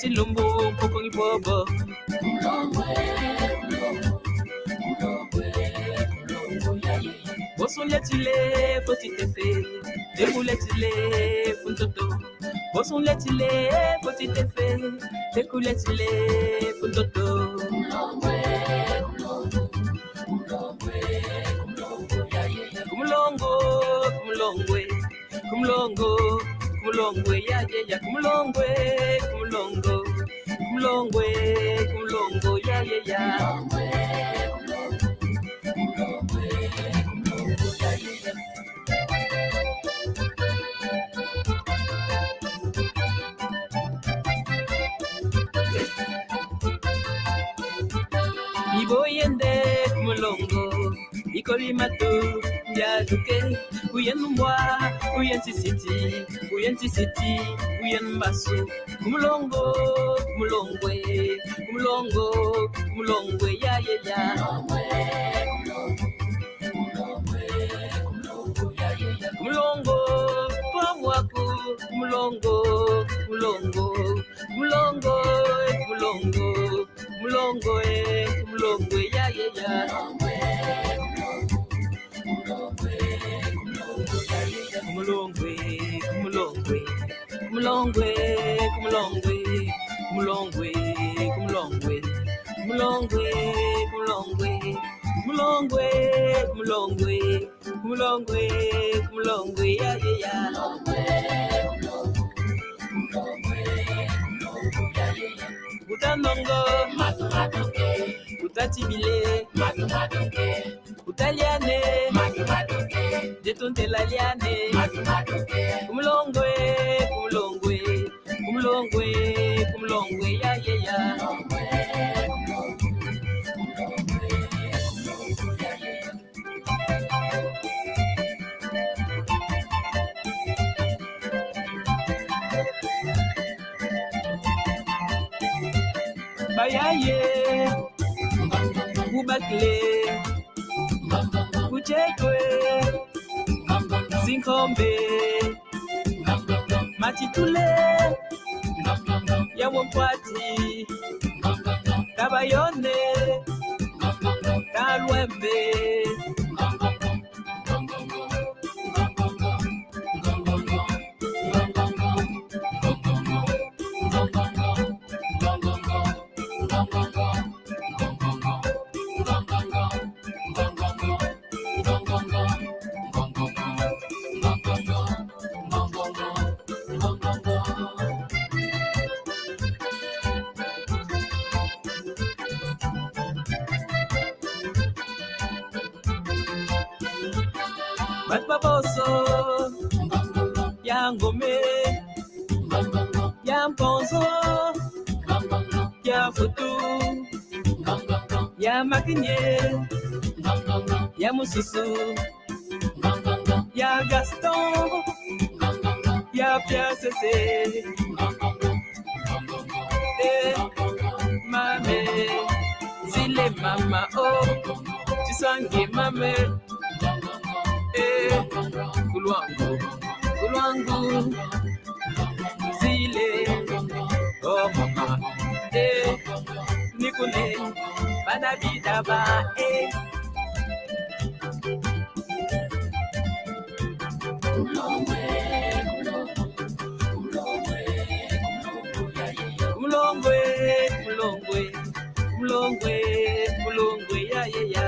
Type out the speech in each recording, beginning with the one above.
chilumbu mpoko ngibobo Boson letile fotitefe Dekuletile funtoto Boson letile fotitefe Dekuletile funtoto Kumlongo kumlongwe kumlongo kumlongwe ya ya kumlongwe kumlongo kumlongwe kumlongo ya ya Iboyende kumlongo ikolimatu yaduke uyenumwa uyentisiti uyentisiti uyenbasu kumlongo kumlongwe kumlongo kumlongwe ya kumlongo pamwaku kumlongo kumlongo kumlongo kumlongo kumlongo kumlongo ya Kumlongwe, kumlongwe, kumlongwe, kumlongwe, kumlongwe, kumlongwe, kumlongwe, kumlongwe, kumlongwe, kumlongwe, kumlongwe, kumlongwe, ya Utanongo, utatibile, utaliane, detontelaliane, kumlongwe, kumlongwe, kumlongwe, kumlongwe, ya Bayaye, ubakle, uchekwe, zinkombe, matitule, yawompwati, kabayone, kalwembe, Batbaboso, yangome, yamponzo, yafutu, yamakinye, yamususu, ya Gaston, ya Piacese, mame, zile mama oh, chisangi mame. Kulwangu, kulwangu, zile, oh mama, nikune, badabidaba, Kumlongwe, kumlongwe, kumlongwe, kumlongwe, ya.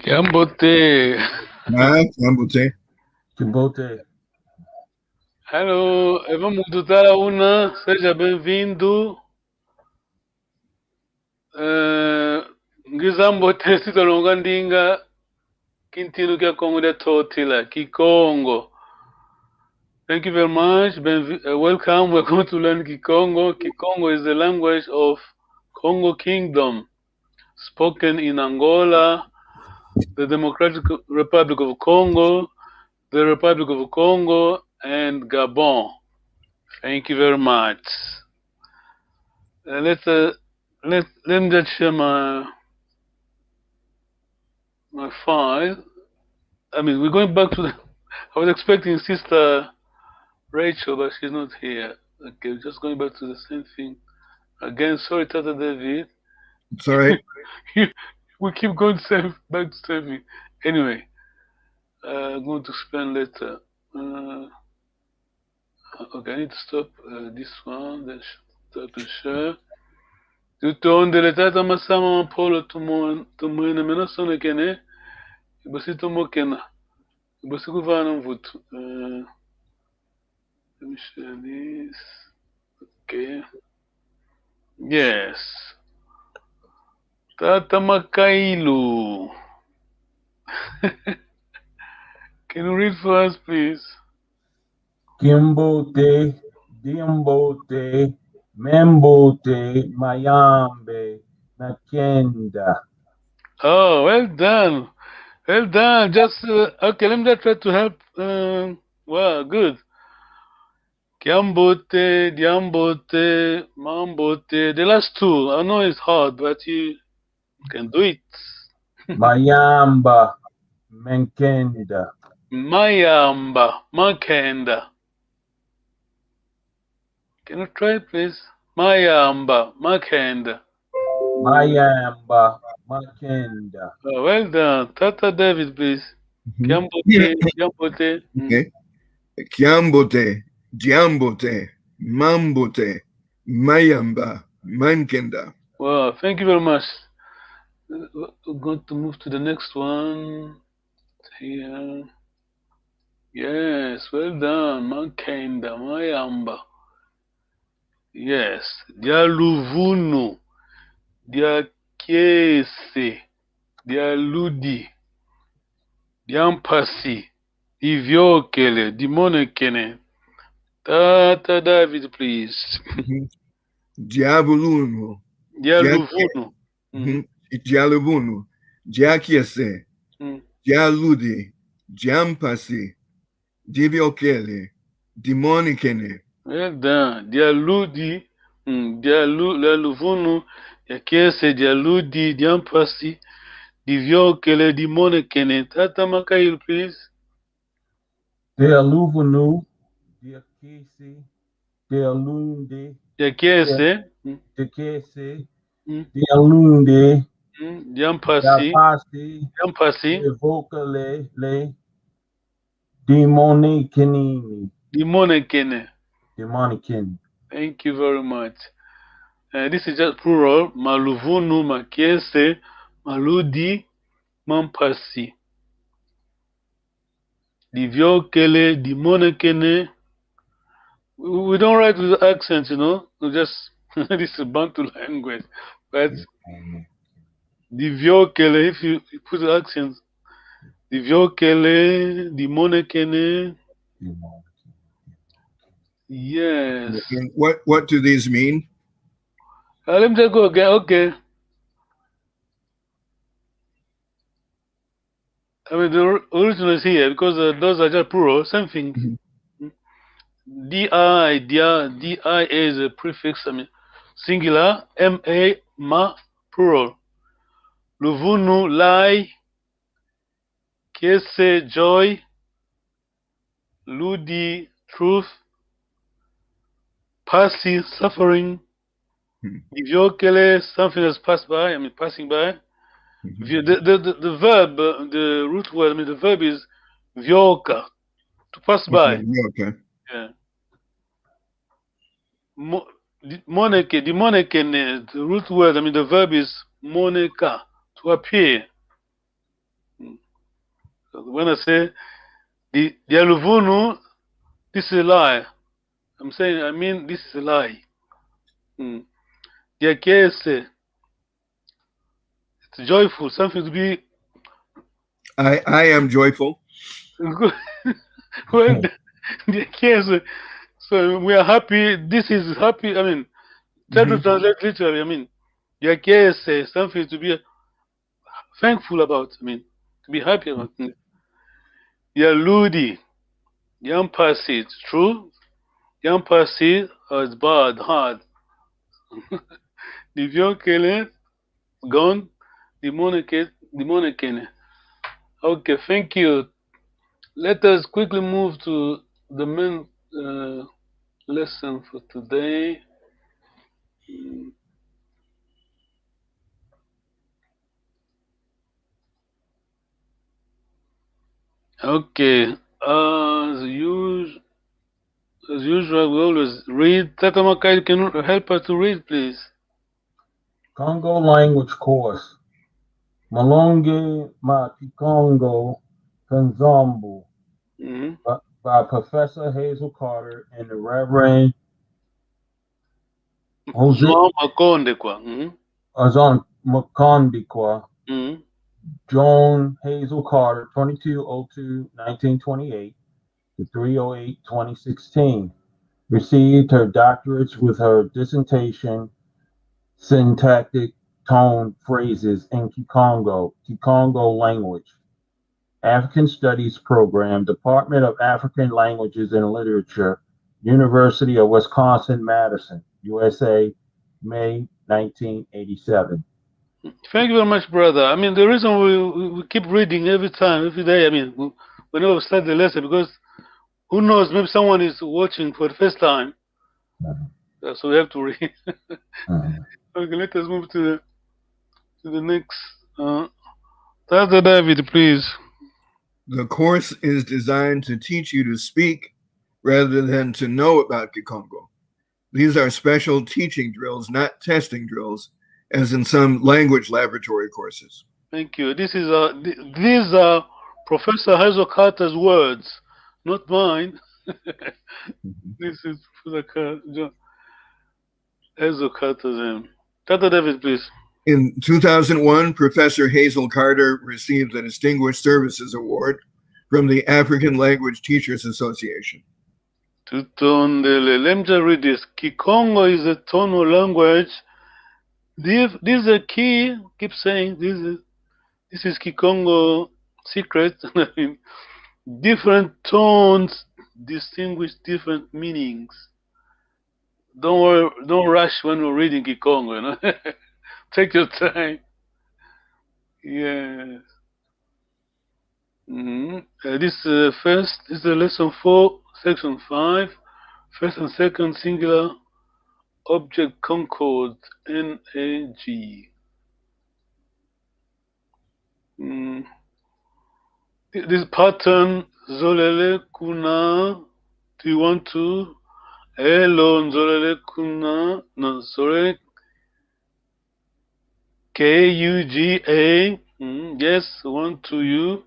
Kiambote. Kiambote. Kibote. Hello, vamos mudar uma. Seja bem-vindo. Ngizambote sitalonga ndinga kintilo kya Congo de Totila, Kikongo. Thank you very much. Welcome. We're going to learn Kikongo. Kikongo is the language of Congo Kingdom, spoken in Angola, the Democratic Republic of Congo, the Republic of Congo, and Gabon. Thank you very much. Let me just share my file. I mean, we're going back to the. I was expecting Sister Rachel, but she's not here. Okay, we're just going back to the same thing again. Sorry, Tata David. It's all right. We keep going back to same thing. Anyway, I'm going to explain later. Okay, I need to stop this one. Then start to share. Tutondele tata masama polo tumuina mena sone kene. Ibasi tumokena. Ibasi kuvana mvutu. Let me share this. Okay. Yes. Tata Makailu. Can you read for us, please? Kimbote, Dimbote, Membote, Mayambe, Nakenda. Oh, well done. Well done. Just, okay, let me just try to help. Well, good. Kiambote, Diambote, Mambote. The last two, I know it's hard, but you can do it. Mayamba, Menkenda. Mayamba, Makenda. Can you try it, please? Mayamba, Makenda. Mayamba, Makenda. Oh, well done. Tata David, please. Kiambote, Diambote. Okay. Kiambote, Diambote, Mambote, Mayamba, Mankenda. Wow, thank you very much. We're going to move to the next one. Here. Yes, well done. Makenda, Mayamba. Yes. Dia Luvunu. Dia Kiese. Dia Ludi. Diampasi. Ivyokele. Dimonekene. Tata David, please. Diabuluno. Dialuvunu. Dialuvunu. Diakiese. Dialudi. Diampasi. Diviokele. Dimonikene. Well done. Dialudi. Dialuvunu. Diakiese. Dialudi. Diampasi. Diviokele. Dimonekene. Tata Makail, please. Dialuvunu, Diakisi, Dialunde, Diakiese. Diakisi, Dialunde, Diampasi. Diampasi. Evocale, Le, Demonekenini. Dimonekene. Demonikin. Thank you very much. This is just plural. Maluvunu, Makiese, Maludi, Mampasi. Diviokele, Dimonekene. We don't write with accents, you know. We just this is Bantu language. But Diviokele, if you put the accents, Diviokele, Dimonekene. Yes. What do these mean? Let me just go again. Okay. I mean, the original is here because those are just plural. Same thing. Di, Di is a prefix. I mean, singular. Ma, plural. Luvunu, lie. Kiese, joy. Ludi, truth. Pasi, suffering. Ivyokele, something that's passed by. I mean, passing by. The verb, the root word, I mean, the verb is vyoka, to pass by. Okay. Yeah. Moneke, the root word, I mean, the verb is moneka, to appear. When I say the Aluvunu, this is a lie. I mean this is a lie. The Akese, it's joyful, something to be. I am joyful. Well, the Akese, so we are happy. This is happy. I mean, try to translate literally. I mean, the Akese, something to be thankful about. I mean, to be happy about. Yaludi, Yampasi, true. Yampasi is bad, hard. Divyokele, gone. Demonikene. Okay, thank you. Let us quickly move to the main lesson for today. Okay, as usual, we always read. Tatamakai, can you help us to read, please? Congo language course. Malonge Matikongo Kanzombo by Professor Hazel Carter and the Reverend Jose Azon Makondikwa. Joan Hazel Carter, 2202-1928 to 308-2016. Received her doctorates with her dissertation, Syntactic Tone Phrases in Kikongo language. African Studies Program, Department of African Languages and Literature, University of Wisconsin-Madison, USA, May 1987. Thank you very much, brother. I mean, the reason we keep reading every day, I mean, whenever we start the lesson, because who knows, maybe someone is watching for the first time. So we have to read. Okay, let us move to the next. Dr. David, please. The course is designed to teach you to speak rather than to know about Kikongo. These are special teaching drills, not testing drills, as in some language laboratory courses. Thank you. These are Professor Hazel Carter's words, not mine. This is Professor Hazel Carter's name. Dr. David, please. In 2001, Professor Hazel Carter received the Distinguished Services Award from the African Language Teachers Association. Let me just read this. Kikongo is a tonal language. This is a key. Keep saying this is Kikongo secret. Different tones distinguish different meanings. Don't rush when we're reading Kikongo. You know? Take your time. Yes. This is lesson 4, section 5, first and second singular object concord, NAG. This pattern, Zolele Kuna, do you want to? Hello, Zolele Kuna, no, sorry. KUGA, yes, one to you.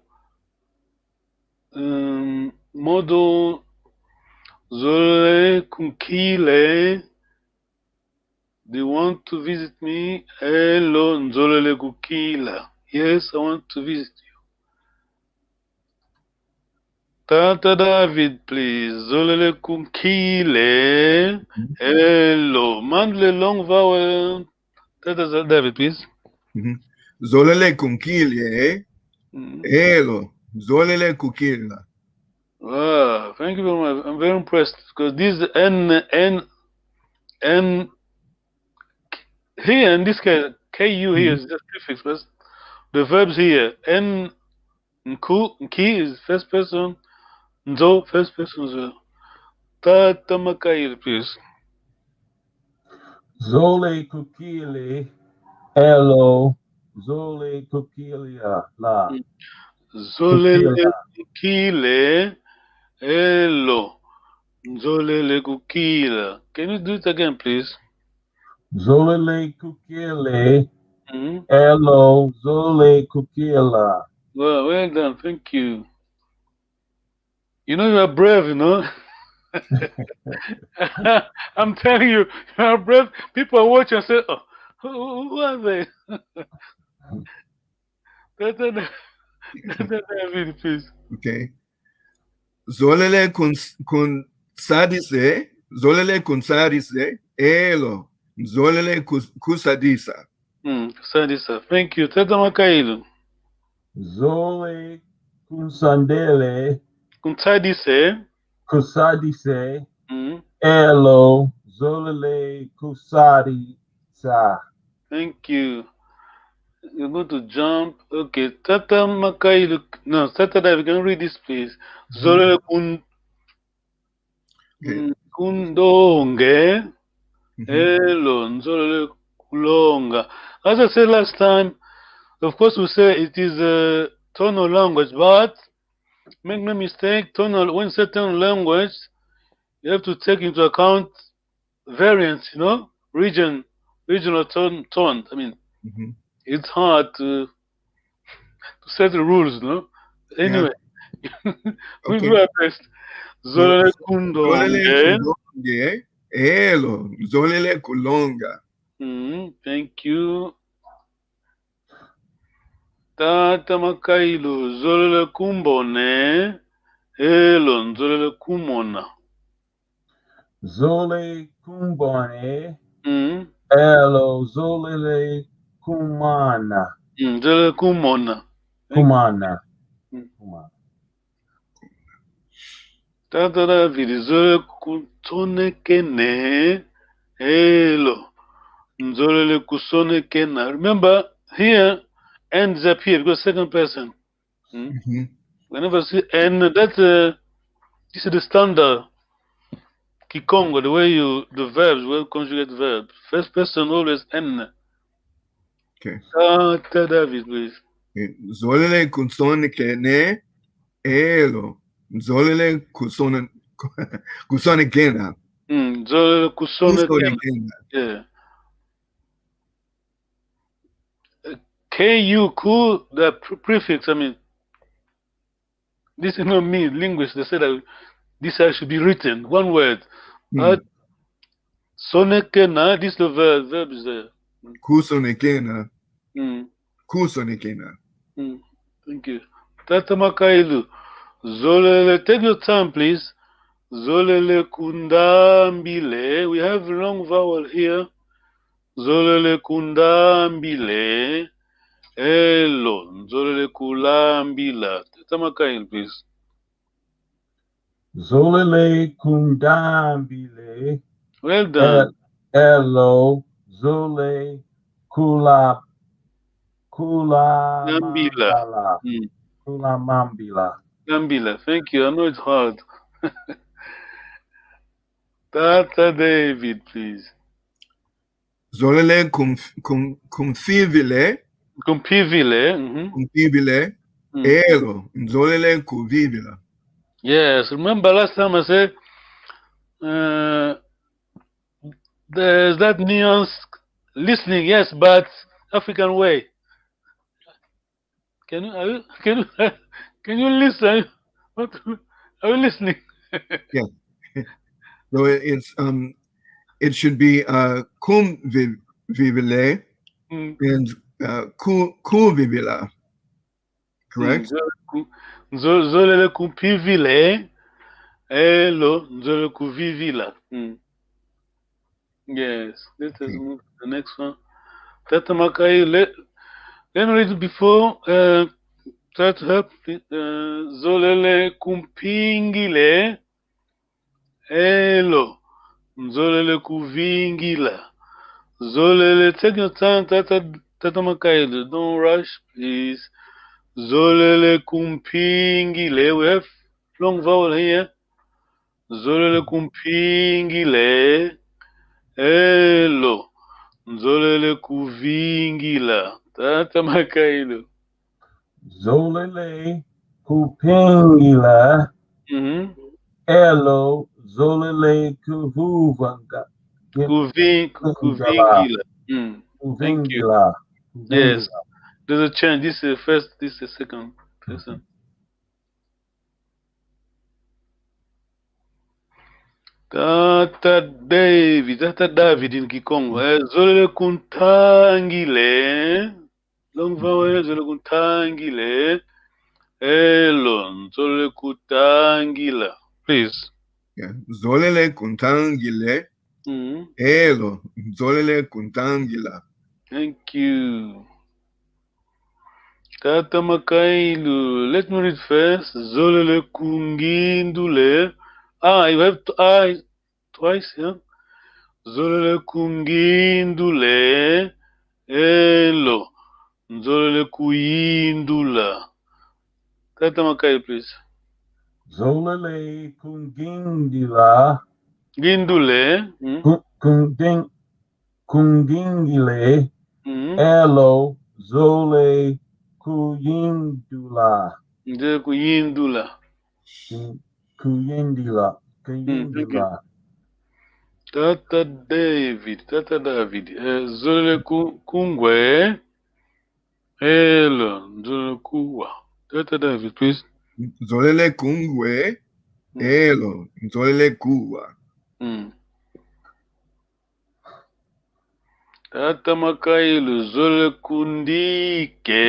Modo Zole Kunkile, they want to visit me. Hello, Nzolele Kukila. Yes, I want to visit you. Tata David, please. Zolele Kunkile. Hello. Mandle long vowel. Tata David, please. Zolele Kunkile. Hello. Zolele Kukila. Wow, thank you very much. I'm very impressed because this N here in this case, KU here is just prefix, but the verbs here, N Ki is first person, Nzo first person. Tata Makail, please. Zole Kukile, hello, Zole Kukilia, la. Zolele Kukile, hello, Zolele Kukila. Can you do it again, please? Zolele Kukile, Mhm. Elo, Zole, Kukila. Well done. Thank you. You know you are brave, you know. I'm telling you, you are brave. People are watching and say, "Oh, who are they?" David, please. Okay. Zolele kun sadise, zolele kun sadise, elo, zolele kusadisa. Sadisa. Thank you. Tata Makailu. Zole, Kusandele, Kuntadise. Kusadise, Mm. Elo, Zolele, Kusadi, Sa. Thank you. You're going to jump. Okay. Tata Makailu. No, Tata David, can you read this, please? Zolele Okay. kundonge. Mhm. Elo. Nzolele kulonga. As I said last time, of course, we say it is a tonal language, but make no mistake, when you say tonal language, you have to take into account variants, you know, regional tone. I mean, Mhm. it's hard to set the rules, you know. Yeah. Anyway, we Okay. do our best. So, Zolele zolele kundonge. kundonge, elo, zolele kulonga. Thank you. Tata Makailu. Zolele kumbone. Elo, nzolele kumona. Zole, Kumbane, Mm. Elo, Zolele, Kumana. Nzolele kumona. Kumana. Mm. Kumana. Tata David. Zolele kene. Elo. Nzolele kusone kena. Remember, here, N disappeared because second person. Mhm. Whenever see N, that's this is the standard Kikongo, the way the verbs, will conjugate verbs. First person always N. Okay. Tata David, please. Zolele kusone kene, elo, zolele kusone kena. Nzolele kusone Kusone kena. kena. Yeah. KU, ku, the prefix, I mean, this is not me, linguists, they said that this should be written, one word. Hmm. Sonekena, this the verb is there. Kusone kena. Mm, Kusone kena. Thank you. Tata Makailu. Zolele, take your time, please. Zolele kundambile. We have long vowel here. Zolele kundambile. Elo. Zolele kulambila. Tata Makailu, please. Zolele, Kundambile, Well done. Elo, Zole, Kula, Nambila. Mambala, Kula Mambila. Nambila. Thank you. I know it's hard. Tata David, please. Zolele kumfivile, Compivile. kumfivile, elo, zolele kuvivila. Yes. Remember last time I said there's that nuance listening, yes, but African way. Can you can you listen? What are you listening? Yeah. So it should be kumvivile and kuvivila. Correct? Nzolele kupivile, elo nzolele kuvivila. Yes, let us move to the next one. Tata Makai, let me read it before. Try to help. Zolele kumpingile, elo nzolele kuvingila. Zolele, take your time, Tata Makai. Don't rush, please. Zolele kumpingile. We have long vowel here. Zolele kumpingile. Elo. Nzolele kuvingila. Tata Makailo. Zolele, Kupingila, Elo, Zolele, Kuvuvanga. Kuvingila. Thank you. Kuvingila. Yes. There's a change. This is first, this is second person. Tata David in Kikongo. Zolele kuntangile. Long vowel, zolele kuntangile. Hello, zolele kutangila. Please. Yeah. Zolele kuntangile. Elo. Zolele kuntangila. Thank you. Tata Makailu. Let me read first. Zolele kungindule. You have I twice, yeah? Zolele kungindule. Elo. Zolele kuyindula. Tata Makailu, please. Zolele kungindila. Gindule. Kungingile. Elo. Zole kuyindula. Zolele kuyindula. Kuyindila. Tata David. Zolele kungwe. Elo. Zolele kuwa. Tata David, please. Zolele kungwe. Elo. Zolele kuwa. Tata Makailu. Zolele kundike.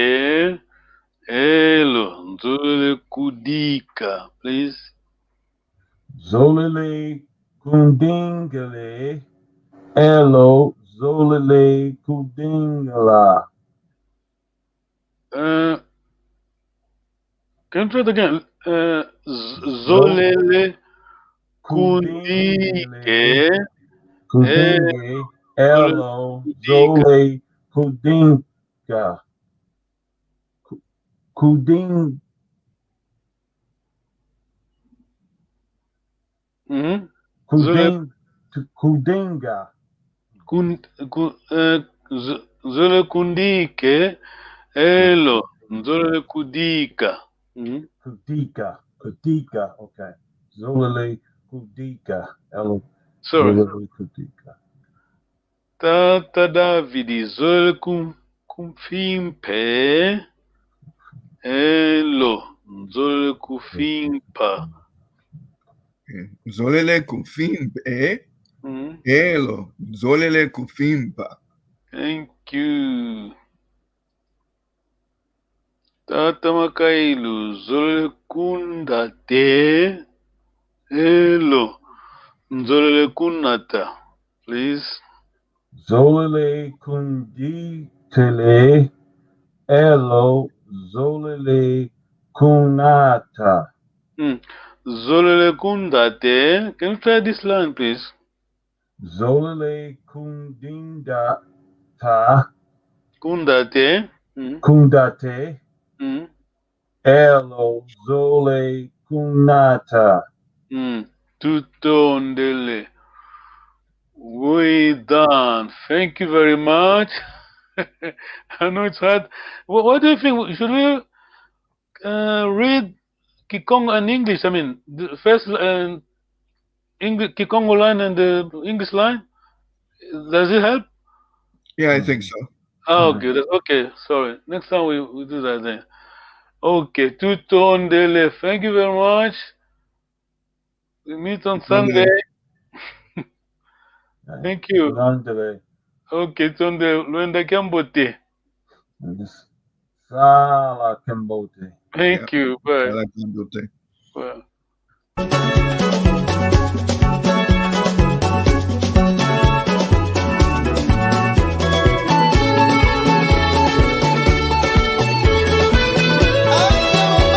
Elo. Zolele kudika, please. Zolele kundingale. Elo. Zolele kudingala. Can you try it again? Zolele kundike. Kudinge. Elo. Zole kudinga. Kuding. Kudinga. Zole kundike. Elo. Zole kudika. Kudika. Okay. Zolele kudika. Elo. Sorry. Zolele kudika. Tata Davidi. Zole kumfimpe. Elo. Zole kufimpa. Zolele kufimpe. Elo. Zolele kufimpa. Thank you. Tata Makailu. Zolele kundate. Elo. Zolele kunata. Please. Zolele kunditele. Elo. Zolele kunata. Zolele kundate. Can you try this line, please? Zolele kundindata. Kundate. Kundate. Elo. Zole kunata. Tutondele. Way done. Thank you very much. I know it's hard. What do you think? Should we read Kikongo in English? I mean, the first English Kikongo line and the English line. Does it help? Yeah, I think so. Oh, okay. Okay. Sorry. Next time we do that then. Okay. Tutondele. Thank you very much. We meet on Sunday. Thank you. Okay, Tunde, Luenda Kambote. Sala Kambote. Thank you. Bye. I like Kambote. Bye.